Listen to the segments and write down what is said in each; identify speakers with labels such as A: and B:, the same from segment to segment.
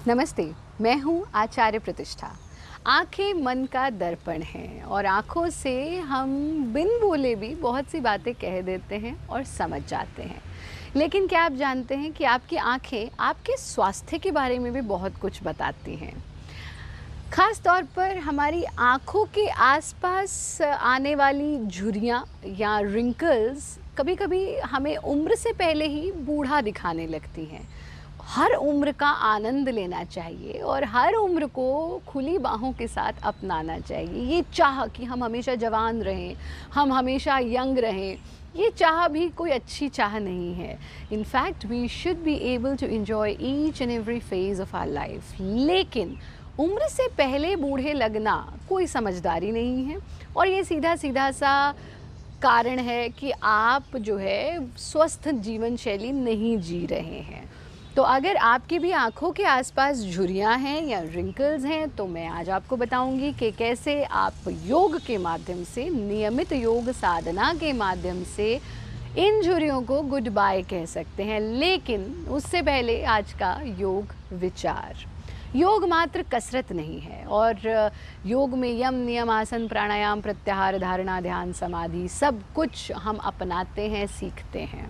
A: नमस्ते, मैं हूँ आचार्य प्रतिष्ठा। आँखें मन का दर्पण हैं और आँखों से हम बिन बोले भी बहुत सी बातें कह देते हैं और समझ जाते हैं। लेकिन क्या आप जानते हैं कि आपकी आँखें आपके स्वास्थ्य के बारे में भी बहुत कुछ बताती हैं। ख़ास तौर पर हमारी आँखों के आसपास आने वाली झुर्रियाँ या रिंकल्स कभी-कभी हमें उम्र से पहले ही बूढ़ा दिखाने लगती हैं। हर उम्र का आनंद लेना चाहिए और हर उम्र को खुली बाहों के साथ अपनाना चाहिए। ये चाह कि हम हमेशा जवान रहें, हम हमेशा यंग रहें, ये चाह भी कोई अच्छी चाह नहीं है। In fact we should be able to enjoy each and every phase of our life. लेकिन उम्र से पहले बूढ़े लगना कोई समझदारी नहीं है और ये सीधा सीधा सा कारण है कि आप जो है स्वस्थ जीवन शैली नहीं जी रहे हैं। तो अगर आपकी भी आँखों के आसपास झुर्रियाँ हैं या रिंकल्स हैं तो मैं आज आपको बताऊंगी कि कैसे आप योग के माध्यम से, नियमित योग साधना के माध्यम से इन झुर्रियों को गुड बाय कह सकते हैं। लेकिन उससे पहले आज का योग विचार। योग मात्र कसरत नहीं है और योग में यम, नियम, आसन, प्राणायाम, प्रत्याहार, धारणा, ध्यान, समाधि सब कुछ हम अपनाते हैं, सीखते हैं।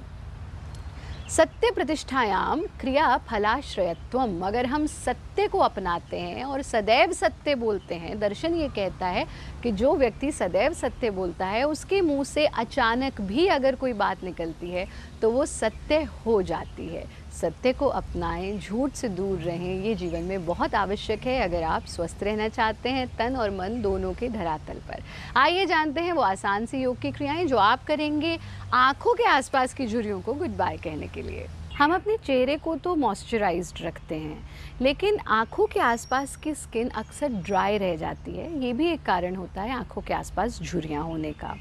A: सत्य प्रतिष्ठायाम क्रिया फलाश्रयत्वम। अगर हम सत्य को अपनाते हैं और सदैव सत्य बोलते हैं, दर्शन ये कहता है कि जो व्यक्ति सदैव सत्य बोलता है उसके मुंह से अचानक भी अगर कोई बात निकलती है तो वो सत्य हो जाती है। सत्य को अपनाएं, झूठ से दूर रहें, ये जीवन में बहुत आवश्यक है अगर आप स्वस्थ रहना चाहते हैं, तन और मन दोनों के धरातल पर। आइए जानते हैं वो आसान सी योग की क्रियाएं जो आप करेंगे आँखों के आसपास की झुर्रियों को गुड बाय कहने के लिए। हम अपने चेहरे को तो मॉइस्चराइज्ड रखते हैं, लेकिन आँखों के आसपास की स्किन अक्सर ड्राई रह जाती है। ये भी एक कारण होता है आँखों के आसपास झुर्रियाँ होने का।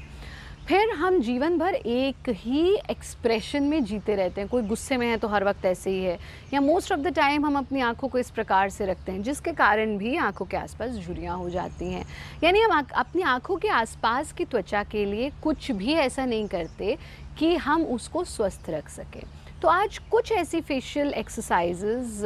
A: फिर हम जीवन भर एक ही एक्सप्रेशन में जीते रहते हैं। कोई गुस्से में है तो हर वक्त ऐसे ही है, या मोस्ट ऑफ द टाइम हम अपनी आंखों को इस प्रकार से रखते हैं जिसके कारण भी आंखों के आसपास झुर्रियाँ हो जाती हैं। यानी हम अपनी आंखों के आसपास की त्वचा के लिए कुछ भी ऐसा नहीं करते कि हम उसको स्वस्थ रख सकें। तो आज कुछ ऐसी फेशियल एक्सरसाइजेज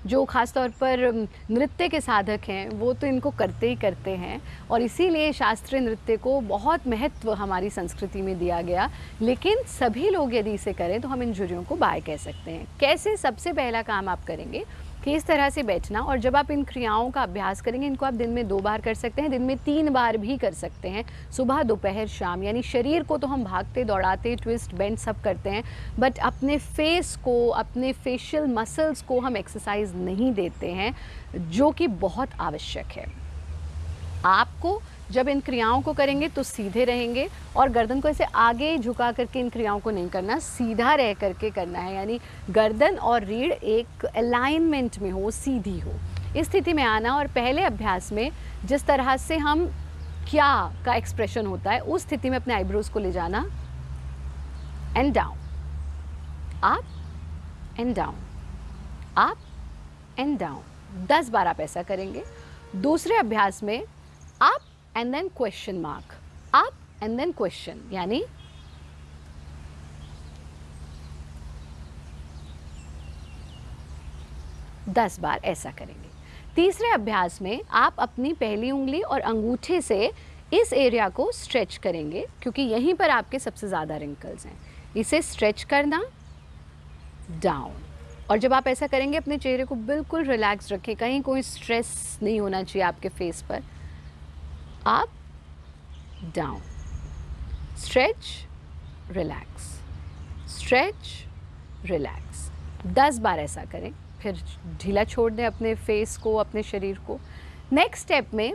A: जो ख़ास तौर पर नृत्य के साधक हैं वो तो इनको करते ही करते हैं और इसीलिए शास्त्रीय नृत्य को बहुत महत्व हमारी संस्कृति में दिया गया। लेकिन सभी लोग यदि इसे करें तो हम इन झुर्रियों को बाय कह सकते हैं। कैसे? सबसे पहला काम आप करेंगे कि इस तरह से बैठना, और जब आप इन क्रियाओं का अभ्यास करेंगे, इनको आप दिन में 2 बार कर सकते हैं, दिन में 3 बार भी कर सकते हैं, सुबह, दोपहर, शाम। यानी शरीर को तो हम भागते दौड़ाते, ट्विस्ट बेंड सब करते हैं, बट अपने फेस को, अपने फेशियल मसल्स को हम एक्सरसाइज नहीं देते हैं, जो कि बहुत आवश्यक है। आपको जब इन क्रियाओं को करेंगे तो सीधे रहेंगे और गर्दन को ऐसे आगे झुका करके इन क्रियाओं को नहीं करना, सीधा रह करके करना है। यानी गर्दन और रीढ़ एक अलाइनमेंट में हो, सीधी हो, इस स्थिति में आना। और पहले अभ्यास में जिस तरह से हम क्या का एक्सप्रेशन होता है उस स्थिति में अपने आईब्रोज को ले जाना, and down, up and down, up and down. 10 बार आप ऐसा करेंगे। दूसरे अभ्यास में up and then question mark, up and then question, यानी दस बार ऐसा करेंगे। तीसरे अभ्यास में आप अपनी पहली उंगली और अंगूठे से इस एरिया को स्ट्रेच करेंगे क्योंकि यहीं पर आपके सबसे ज़्यादा रिंकल्स हैं। इसे स्ट्रेच करना, डाउन। और जब आप ऐसा करेंगे अपने चेहरे को बिल्कुल रिलैक्स रखें, कहीं कोई स्ट्रेस नहीं होना चाहिए आपके फेस पर। Up, down, stretch, relax, stretch, relax. 10 बार ऐसा करें, फिर ढीला छोड़ दें अपने फेस को, अपने शरीर को। नेक्स्ट स्टेप में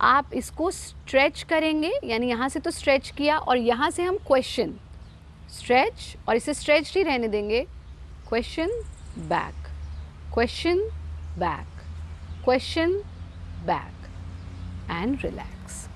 A: आप इसको स्ट्रेच करेंगे, यानी यहाँ से तो स्ट्रेच किया और यहाँ से हम क्वेश्चन, स्ट्रेच, और इसे स्ट्रेच ही रहने देंगे। Question, back, question, back, question, back and relax.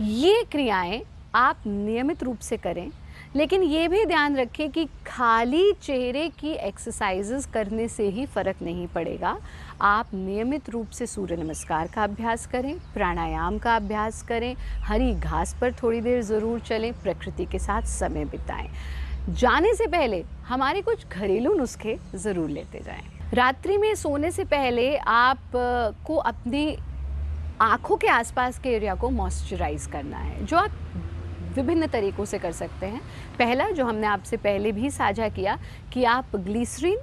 A: ये क्रियाएं आप नियमित रूप से करें, लेकिन ये भी ध्यान रखें कि खाली चेहरे की एक्सरसाइजेस करने से ही फ़र्क नहीं पड़ेगा। आप नियमित रूप से सूर्य नमस्कार का अभ्यास करें, प्राणायाम का अभ्यास करें, हरी घास पर थोड़ी देर ज़रूर चलें, प्रकृति के साथ समय बिताएं। जाने से पहले हमारे कुछ घरेलू नुस्खे ज़रूर लेते जाएं। रात्रि में सोने से पहले आप को अपनी आँखों के आसपास के एरिया को मॉइस्चराइज़ करना है, जो आप विभिन्न तरीक़ों से कर सकते हैं। पहला, जो हमने आपसे पहले भी साझा किया, कि आप ग्लिसरीन,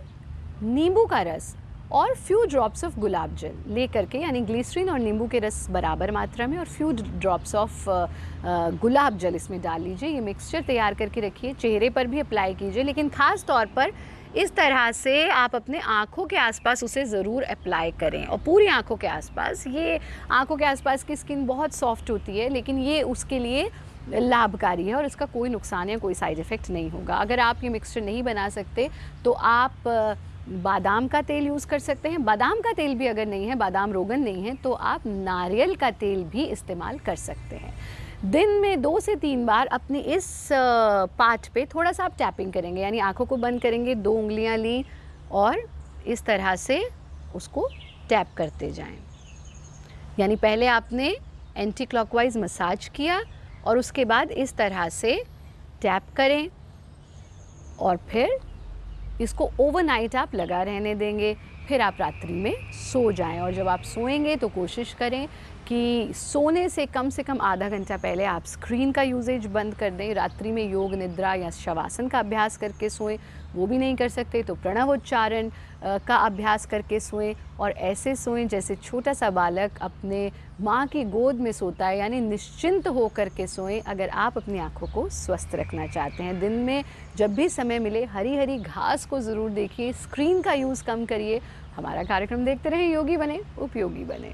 A: नींबू का रस और फ्यू ड्रॉप्स ऑफ गुलाब जल लेकर के, यानी ग्लिसरीन और नींबू के रस बराबर मात्रा में और फ्यू ड्रॉप्स ऑफ गुलाब जल इसमें डाल लीजिए। ये मिक्सचर तैयार करके रखिए, चेहरे पर भी अप्लाई कीजिए, लेकिन ख़ास तौर पर इस तरह से आप अपने आँखों के आसपास उसे ज़रूर अप्लाई करें, और पूरी आँखों के आसपास। ये आँखों के आसपास की स्किन बहुत सॉफ्ट होती है, लेकिन ये उसके लिए लाभकारी है और इसका कोई नुकसान या कोई साइड इफ़ेक्ट नहीं होगा। अगर आप ये मिक्सचर नहीं बना सकते तो आप बादाम का तेल यूज़ कर सकते हैं। बादाम का तेल भी अगर नहीं है, बादाम रोगन नहीं है, तो आप नारियल का तेल भी इस्तेमाल कर सकते हैं। दिन में 2 से 3 बार अपनी इस पार्ट पे थोड़ा सा आप टैपिंग करेंगे, यानी आँखों को बंद करेंगे, 2 उंगलियां ली और इस तरह से उसको टैप करते जाएं। यानी पहले आपने एंटी क्लॉकवाइज मसाज किया और उसके बाद इस तरह से टैप करें और फिर इसको ओवरनाइट आप लगा रहने देंगे। फिर आप रात्रि में सो जाएं, और जब आप सोएंगे तो कोशिश करें कि सोने से कम आधा घंटा पहले आप स्क्रीन का यूजेज बंद कर दें। रात्रि में योग निद्रा या शवासन का अभ्यास करके सोएं, वो भी नहीं कर सकते तो प्रणवोच्चारण का अभ्यास करके सोएं, और ऐसे सोएं जैसे छोटा सा बालक अपने माँ की गोद में सोता है, यानी निश्चिंत हो कर के सोएं अगर आप अपनी आँखों को स्वस्थ रखना चाहते हैं। दिन में जब भी समय मिले हरी हरी घास को ज़रूर देखिए, स्क्रीन का यूज़ कम करिए। हमारा कार्यक्रम देखते रहें, योगी बने उपयोगी बने।